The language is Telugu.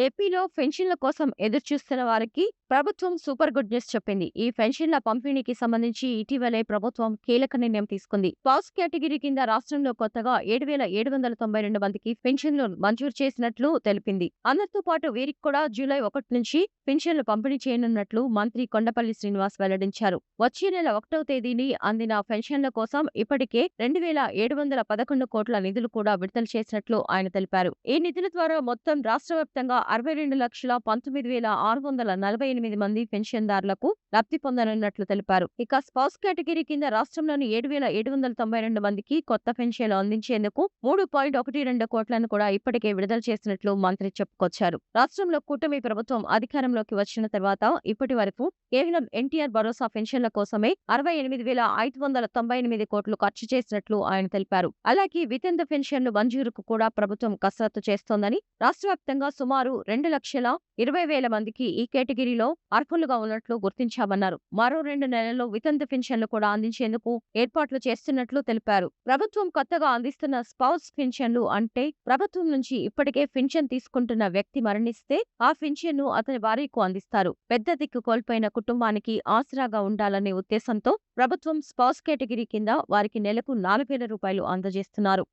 ఏపీలో పెన్షన్ల కోసం ఎదురుచూస్తున్న వారికి ప్రభుత్వం సూపర్ గుడ్ న్యూస్ చెప్పింది. ఈ పెన్షన్ల పంపిణీకి సంబంధించి ఇటీవలే ప్రభుత్వం కీలక నిర్ణయం తీసుకుంది. స్పౌస్ కేటగిరీ కింద రాష్ట్రంలో కొత్తగా 7,792 మందికి పెన్షన్లు మంజూరు చేసినట్లు తెలిపింది. అందరితో పాటు వీరికి కూడా జూలై 1 నుంచి పెన్షన్లు పంపిణీ చేయనున్నట్లు మంత్రి కొండపల్లి శ్రీనివాస్ వెల్లడించారు. వచ్చే నెల 1వ తేదీని అందిన పెన్షన్ల కోసం ఇప్పటికే 2,711 కోట్ల నిధులు కూడా విడుదల చేసినట్లు ఆయన తెలిపారు. ఈ నిధుల ద్వారా మొత్తం రాష్ట్ర వ్యాప్తంగా 62,19,648 మంది పెన్షన్దారులకు లబ్ధి పొందనున్నట్లు తెలిపారు. ఇక స్పౌస్ కేటగిరీ కింద రాష్ట్రంలోని 7,792 మందికి కొత్త పెన్షన్లు అందించేందుకు 3.12 కోట్లను కూడా ఇప్పటికే విడుదల చేసినట్లు మంత్రి చెప్పుకొచ్చారు. రాష్ట్రంలో కూటమి ప్రభుత్వం అధికారంలోకి వచ్చిన తర్వాత ఇప్పటి వరకు కేవలం ఎన్టీఆర్ భరోసా పెన్షన్ల కోసమే 68,598 కోట్లు ఖర్చు చేసినట్లు ఆయన తెలిపారు. అలాగే వితంతు పెన్షన్లు మంజూరుకు కూడా ప్రభుత్వం కసరత్తు చేస్తోందని, రాష్ట్ర వ్యాప్తంగా సుమారు 2,20,000 మందికి ఈ కేటగిరీలో అర్హులుగా ఉన్నట్లు గుర్తించామన్నారు. మరో 2 నెలల్లో వితంతు పెన్షన్లు కూడా అందించేందుకు ఏర్పాట్లు చేస్తున్నట్లు తెలిపారు. ప్రభుత్వం కొత్తగా అందిస్తున్న స్పౌస్ పెన్షన్లు అంటే ప్రభుత్వం నుంచి ఇప్పటికే పెన్షన్ తీసుకుంటున్న వ్యక్తి మరణిస్తే ఆ పెన్షన్ను అతని భార్యకు అందిస్తారు. పెద్ద దిక్కు కోల్పోయిన కుటుంబానికి ఆసరాగా ఉండాలనే ఉద్దేశంతో ప్రభుత్వం స్పౌస్ కేటగిరీ కింద వారికి నెలకు 4,000 రూపాయలు అందజేస్తున్నారు.